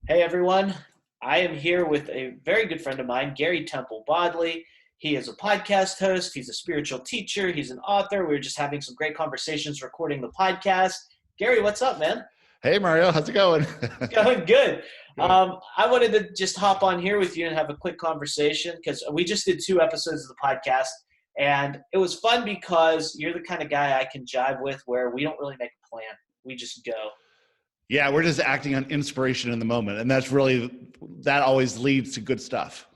Hey everyone, I am here with a very good friend of mine, Gary Temple Bodley. He is a podcast host, he's a spiritual teacher, he's an author. We were just having some great conversations recording the podcast. Gary, what's up, man? Hey Mario, how's it going? Going good. Good. I wanted to just hop on here with you and have a quick conversation because we just did 2 episodes of the podcast, and it was fun because you're the kind of guy I can jive with where we don't really make a plan. We just go. Yeah, we're just acting on inspiration in the moment, and that always leads to good stuff.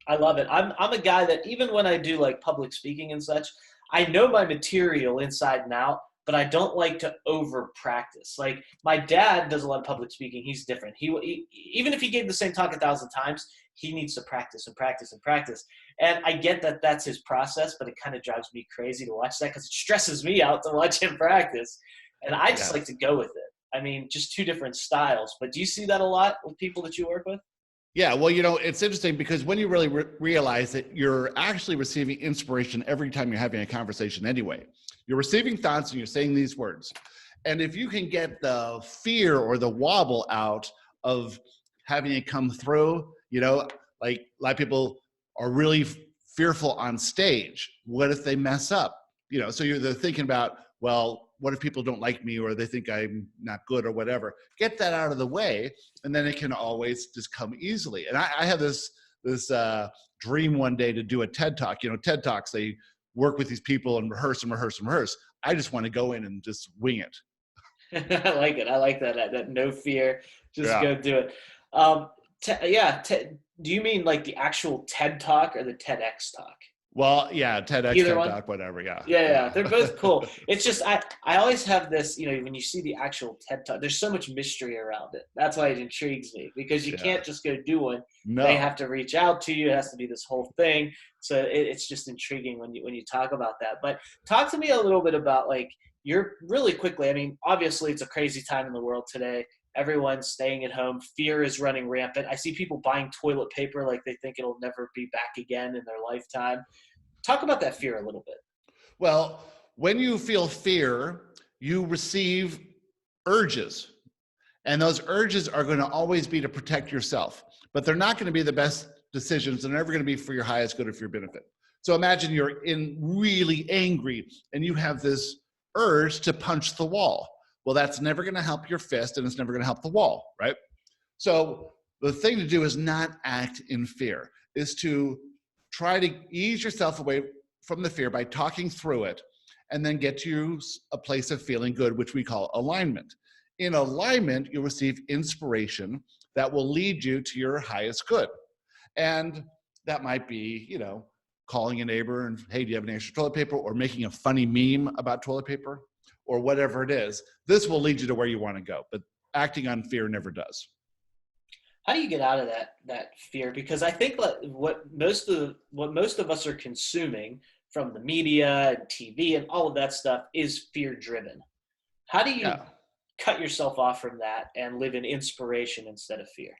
I love it. I'm a guy that even when I do like public speaking and such, I know my material inside and out, but I don't like to over practice. Like my dad does a lot of public speaking. He's different. He even if he gave the same talk 1,000 times, he needs to practice and practice and practice. And I get that that's his process, but it kind of drives me crazy to watch that because it stresses me out to watch him practice. And I just Yeah. like to go with it. I mean, just two different styles. But do you see that a lot with people that you work with? Yeah, well, it's interesting because when you really realize that you're actually receiving inspiration every time you're having a conversation anyway. You're receiving thoughts and you're saying these words. And if you can get the fear or the wobble out of having it come through, like a lot of people are really fearful on stage. What if they mess up? So they're thinking about, well, what if people don't like me or they think I'm not good or whatever? Get that out of the way, and then it can always just come easily. And I have this dream one day to do a TED Talk. TED Talks, they work with these people and rehearse and rehearse and rehearse. I just want to go in and just wing it. I like it. I like that no fear. Just Yeah. go do it. Um, yeah. Do you mean like the actual TED Talk or the TEDx talk? Well, yeah, TEDx, Either TED one? Talk, whatever. Yeah. Yeah, Yeah. they're both cool. It's just I always have this, when you see the actual TED Talk, there's so much mystery around it. That's why it intrigues me because you Yeah. can't just go do one. They No. have to reach out to you. It has to be this whole thing. So it's just intriguing when you talk about that. But talk to me a little bit about like you're really quickly. I mean, obviously it's a crazy time in the world today. Everyone's staying at home. Fear is running rampant. I see people buying toilet paper like they think it'll never be back again in their lifetime. Talk about that fear a little bit. Well, when you feel fear, you receive urges. And those urges are going to always be to protect yourself, but they're not going to be the best decisions. They're never going to be for your highest good or for your benefit. So imagine you're really angry and you have this urge to punch the wall. Well, that's never going to help your fist and it's never going to help the wall, right? So the thing to do is not act in fear, is to try to ease yourself away from the fear by talking through it and then get to a place of feeling good, which we call alignment. In alignment, you'll receive inspiration that will lead you to your highest good. And that might be, calling a neighbor and, hey, do you have any extra toilet paper? Or making a funny meme about toilet paper or whatever it is. This will lead you to where you want to go, but acting on fear never does. How do you get out of that fear? Because I think what most of us are consuming from the media and TV and all of that stuff is fear driven. How do you Yeah. cut yourself off from that and live in inspiration instead of fear?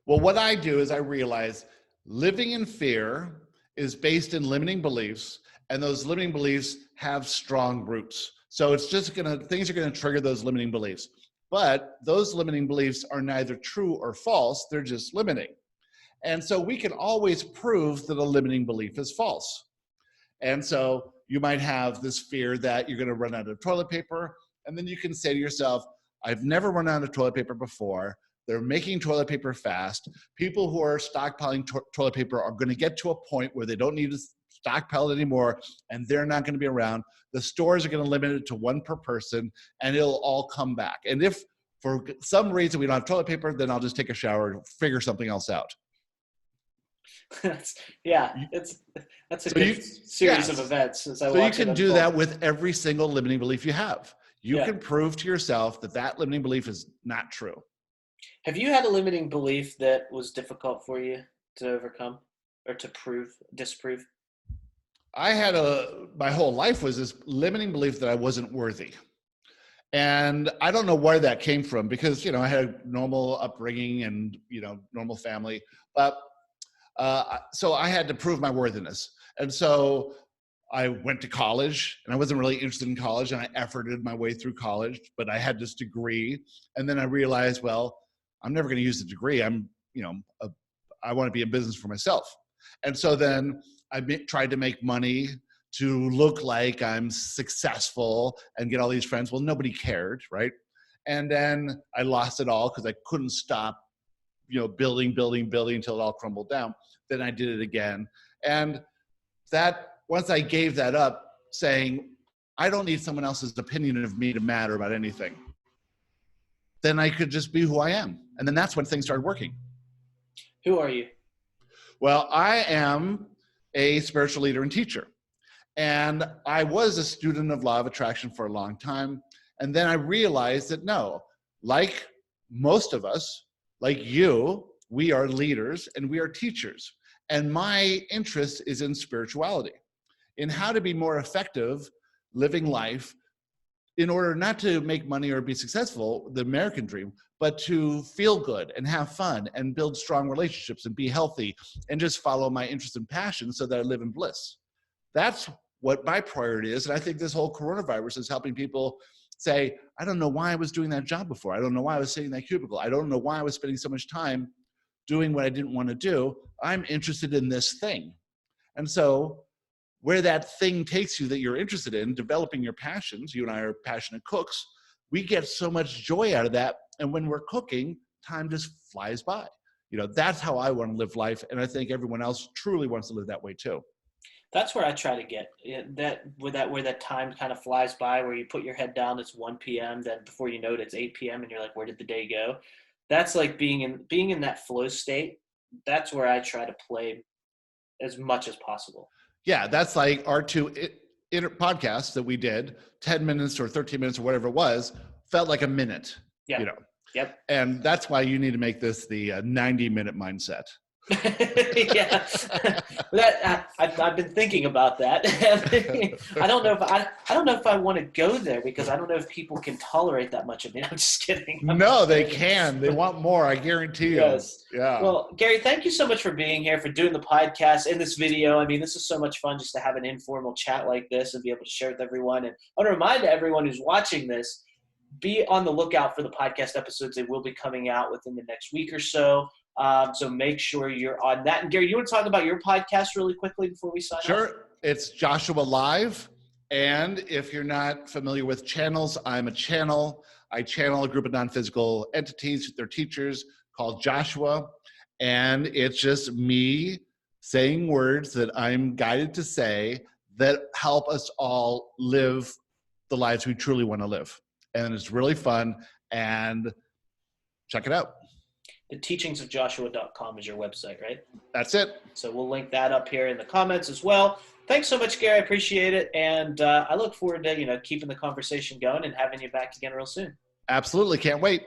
Well, what I do is I realize living in fear is based in limiting beliefs, and those limiting beliefs have strong roots. So things are gonna trigger those limiting beliefs. But those limiting beliefs are neither true or false, they're just limiting. And so we can always prove that a limiting belief is false. And so you might have this fear that you're going to run out of toilet paper. And then you can say to yourself, I've never run out of toilet paper before. They're making toilet paper fast. People who are stockpiling toilet paper are going to get to a point where they don't need to stockpile it anymore, and they're not going to be around. The stores are going to limit it to one per person, and it'll all come back. And if for some reason we don't have toilet paper, then I'll just take a shower and figure something else out. That's a So good series of yes. events as I So you watch it can do unfold. that with every single limiting belief you have. You Yeah. can prove to yourself that that limiting belief is not true. Have you had a limiting belief that was difficult for you to overcome or to disprove? My whole life was this limiting belief that I wasn't worthy. And I don't know where that came from because, I had a normal upbringing and, normal family. But so I had to prove my worthiness. And so I went to college and I wasn't really interested in college and I efforted my way through college, but I had this degree. And then I realized, well, I'm never going to use the degree. I want to be in business for myself. And so then I tried to make money to look like I'm successful and get all these friends. Well, nobody cared, right? And then I lost it all because I couldn't stop, building until it all crumbled down. Then I did it again. And that, once I gave that up, saying, I don't need someone else's opinion of me to matter about anything, then I could just be who I am. And then that's when things started working. Who are you? Well, I am a spiritual leader and teacher. And I was a student of law of attraction for a long time. And then I realized that no, like most of us, like you, we are leaders and we are teachers. And my interest is in spirituality, in how to be more effective living life in order not to make money or be successful, the American dream, but to feel good and have fun and build strong relationships and be healthy and just follow my interests and passions so that I live in bliss. That's what my priority is. And I think this whole coronavirus is helping people say, I don't know why I was doing that job before. I don't know why I was sitting in that cubicle. I don't know why I was spending so much time doing what I didn't want to do. I'm interested in this thing. And so where that thing takes you that you're interested in, developing your passions, you and I are passionate cooks, we get so much joy out of that. And when we're cooking, time just flies by. That's how I want to live life. And I think everyone else truly wants to live that way too. That's where I try to get where that time kind of flies by, where you put your head down, it's 1 p.m. Then before you know it, it's 8 p.m. and you're like, where did the day go? That's like being in that flow state. That's where I try to play as much as possible. Yeah, that's like our two podcasts that we did, 10 minutes or 13 minutes or whatever it was, felt like a minute. Yeah. Yep. And that's why you need to make this the 90-minute mindset. Yeah, I've been thinking about that. I don't know if I want to go there because I don't know if people can tolerate that much of me. I'm just kidding. No, they can. They want more. I guarantee you. Yes. Yeah. Well, Gary, thank you so much for being here, for doing the podcast and this video. I mean, this is so much fun just to have an informal chat like this and be able to share with everyone. And I want to remind everyone who's watching this, be on the lookout for the podcast episodes. They will be coming out within the next week or so. So make sure you're on that. And Gary, you want to talk about your podcast really quickly before we sign off? Sure. It's Joshua Live. And if you're not familiar with channels, I'm a channel. I channel a group of non-physical entities. They're teachers called Joshua. And it's just me saying words that I'm guided to say that help us all live the lives we truly want to live. And it's really fun. And check it out. theteachingsofjoshua.com is your website, right? That's it. So we'll link that up here in the comments as well. Thanks so much, Gary. I appreciate it. And I look forward to, keeping the conversation going and having you back again real soon. Absolutely. Can't wait.